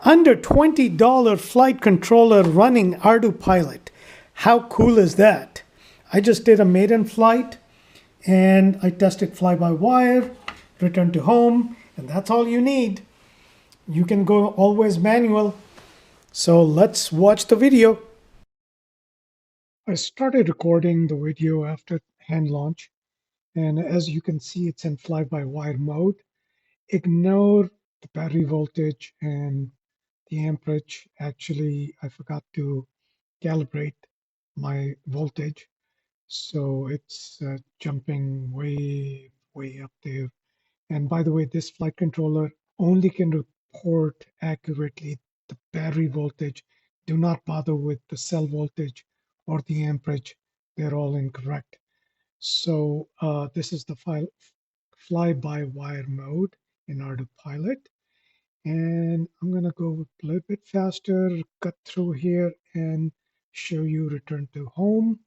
Under $20 flight controller running Ardupilot. How cool is that? I just did a maiden flight and I tested fly-by-wire, returned to home, and that's all you need. You can go always manual. So let's watch the video. I started recording the video after hand launch, and as you can see, it's in fly-by-wire mode. Ignore the battery voltage and the amperage. Actually, I forgot to calibrate my voltage, so it's jumping way up there. And by the way, this flight controller only can report accurately the battery voltage. Do not bother with the cell voltage or the amperage. They're all incorrect. So this is the fly-by-wire mode in Ardupilot. And I'm going to go a little bit faster, cut through here and show you return to home.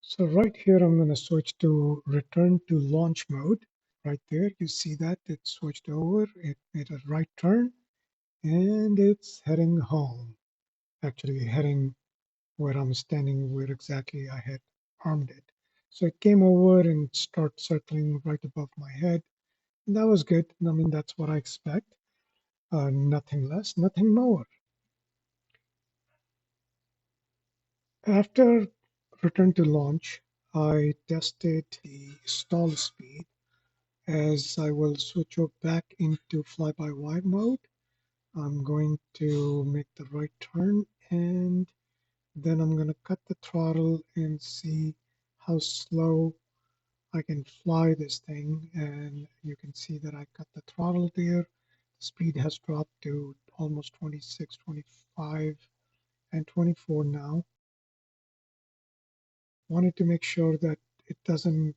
So right here, I'm going to switch to return to launch mode. Right there, you see that it switched over, it made a right turn, and it's heading home. Actually heading where I'm standing, where exactly I had armed it. So it came over and started circling right above my head. And that was good. I mean, that's what I expect. Nothing less, nothing more. After return to launch, I tested the stall speed as I will switch back into fly-by-wire mode. I'm going to make the right turn and then I'm going to cut the throttle and see how slow I can fly this thing. And you can see that I cut the throttle there. The speed has dropped to almost 26, 25, and 24 now. Wanted to make sure that it doesn't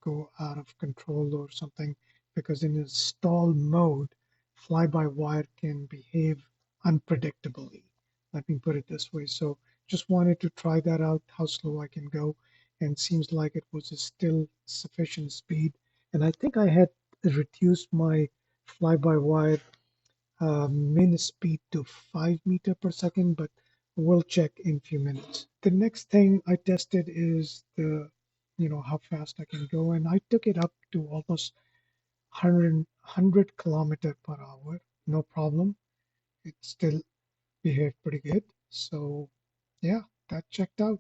go out of control or something, because in a stall mode, fly-by-wire can behave unpredictably. Let me put it this way. So just wanted to try that out, how slow I can go, and seems like it was still sufficient speed. And I think I had reduced my fly-by-wire min speed to 5 meter per second, but we'll check in a few minutes. The next thing I tested is how fast I can go, and I took it up to almost 100 kilometer per hour, no problem. It still behaved pretty good. So yeah, that checked out.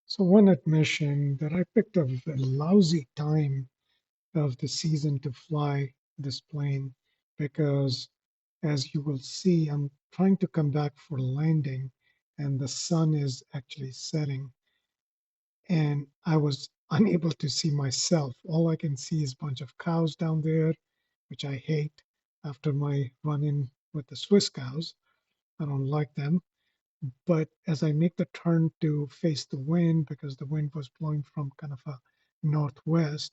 So one admission that I picked a lousy time of the season to fly this plane, because as you will see, I'm trying to come back for landing and the sun is actually setting and I was unable to see myself. All I can see is a bunch of cows down there, which I hate after my run-in with the Swiss cows. I don't like them. But as I make the turn to face the wind, because the wind was blowing from kind of a northwest,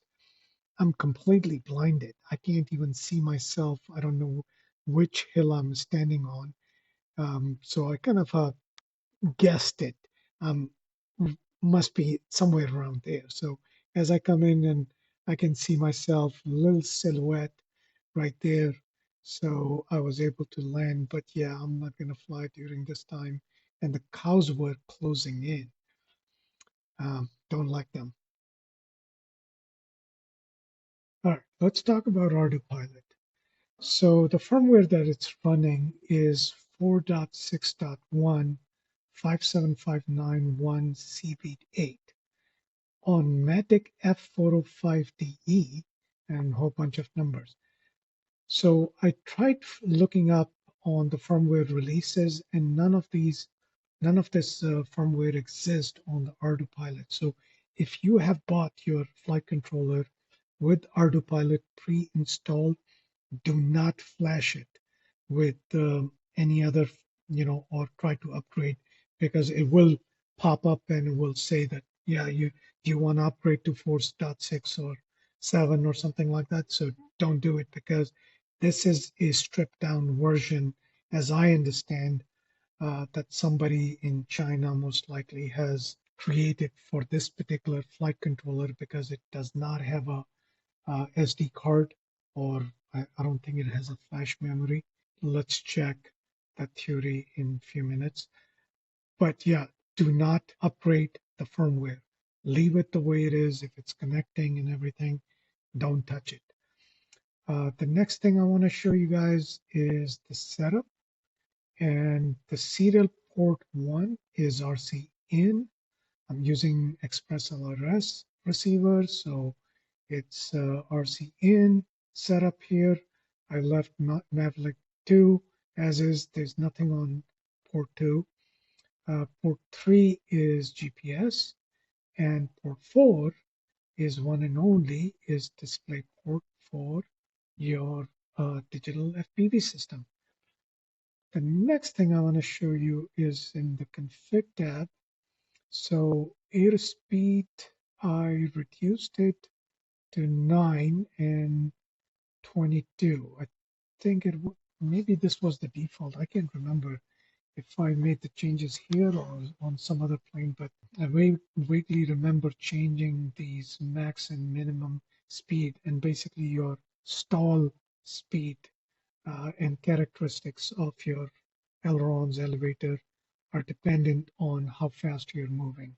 I'm completely blinded. I can't even see myself. I don't know which hill I'm standing on. So I kind of guessed it. Um, must be somewhere around there. So as I come in and I can see myself, a little silhouette right there. So I was able to land. But yeah, I'm not going to fly during this time. And the cows were closing in. Don't like them. All right, let's talk about Ardupilot. So the firmware that it's running is 4.6.1 57591 CB8 on Matic F405DE and a whole bunch of numbers. So I tried looking up on the firmware releases, and none of this firmware exists on the Ardupilot. So if you have bought your flight controller with Ardupilot pre-installed, do not flash it with any other, or try to upgrade, because it will pop up and it will say that, yeah, you want to upgrade to 4.6 or 7 or something like that. So don't do it, because this is a stripped down version, as I understand, that somebody in China most likely has created for this particular flight controller, because it does not have a SD card, or I don't think it has a flash memory. Let's check that theory in a few minutes. But yeah, do not upgrade the firmware. Leave it the way it is. If it's connecting and everything, don't touch it. The next thing I want to show you guys is the setup. And the serial port 1 is RC in. I'm using Express LRS receiver, so it's RC in setup here. I left Maverick 2 as is. There's nothing on port 2. Port 3 is GPS, and port 4 is one and only is display port for your digital FPV system. The next thing I want to show you is in the config tab. So airspeed, I reduced it to 9 and 22. I think maybe this was the default. I can't remember if I made the changes here or on some other plane, but I vaguely remember changing these max and minimum speed, and basically your stall speed and characteristics of your ailerons, elevator are dependent on how fast you're moving.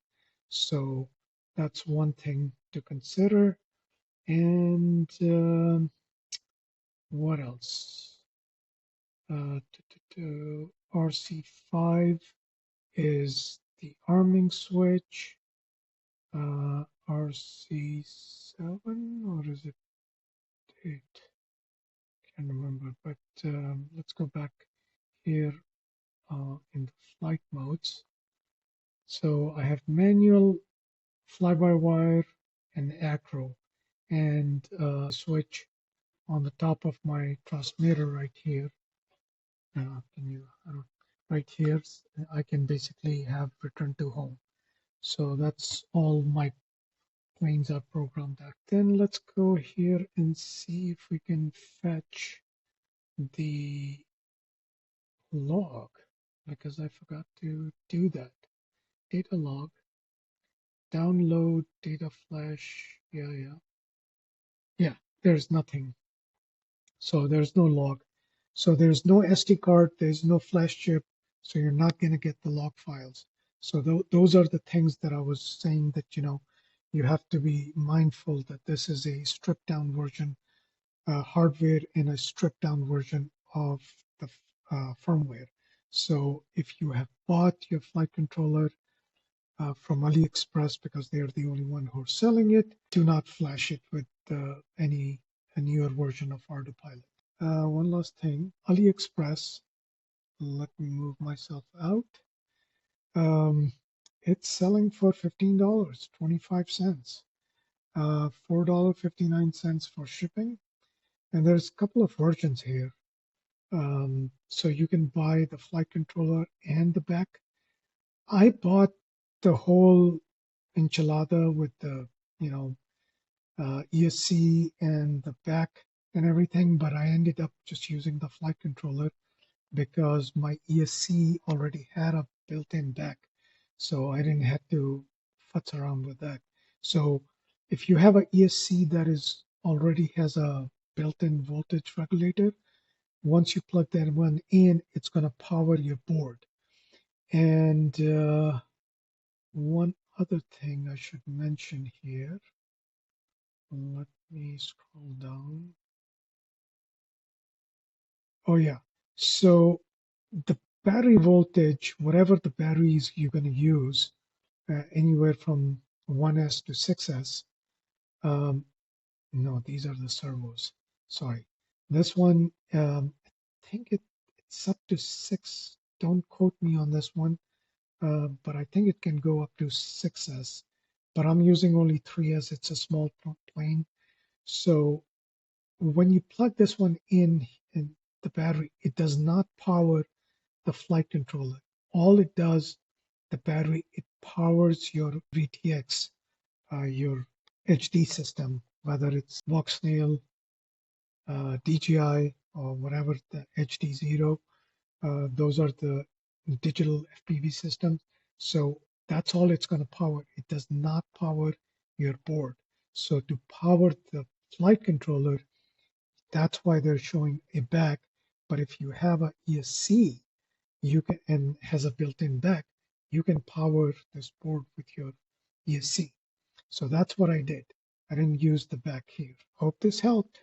So that's one thing to consider. And what else? RC5 is the arming switch. RC7, or is it 8? Can't remember, but let's go back here in the flight modes. So I have manual, fly-by-wire, and acro, and switch on the top of my transmitter right here. Right here, I can basically have return to home. So that's all my planes are programmed at. Then let's go here and see if we can fetch the log, because I forgot to do that. Data log, download data flash. Yeah, there's nothing. So there's no log. So there's no SD card, there's no flash chip, so you're not going to get the log files. So those are the things that I was saying that, you have to be mindful that this is a stripped down version, hardware and a stripped down version of the firmware. So if you have bought your flight controller from AliExpress, because they're the only one who are selling it, do not flash it with a newer version of Ardupilot. One last thing, AliExpress, let me move myself out. It's selling for $15.25, $4.59 for shipping. And there's a couple of versions here. So you can buy the flight controller and the back. I bought the whole enchilada with the, ESC and the back and everything, but I ended up just using the flight controller because my ESC already had a built-in back, so I didn't have to futz around with that. So if you have an ESC that is already has a built-in voltage regulator, once you plug that one in, it's going to power your board. And one other thing I should mention here, let me scroll down. Oh yeah, so the battery voltage, whatever the batteries you're going to use, anywhere from 1S to 6S. No, these are the servos. Sorry. This one, I think it's up to 6. Don't quote me on this one, but I think it can go up to 6S. But I'm using only 3S. It's a small plane. So when you plug this one in the battery, it does not power the flight controller. All it does, the battery, it powers your VTX, your HD system, whether it's Voxnail, DJI, or whatever, the HD0. Those are the digital FPV systems. So that's all it's going to power. It does not power your board. So to power the flight controller, that's why they're showing a back. But if you have a ESC, you can, and has a built-in back, you can power this board with your ESC. So that's what I did. I didn't use the back here. Hope this helped.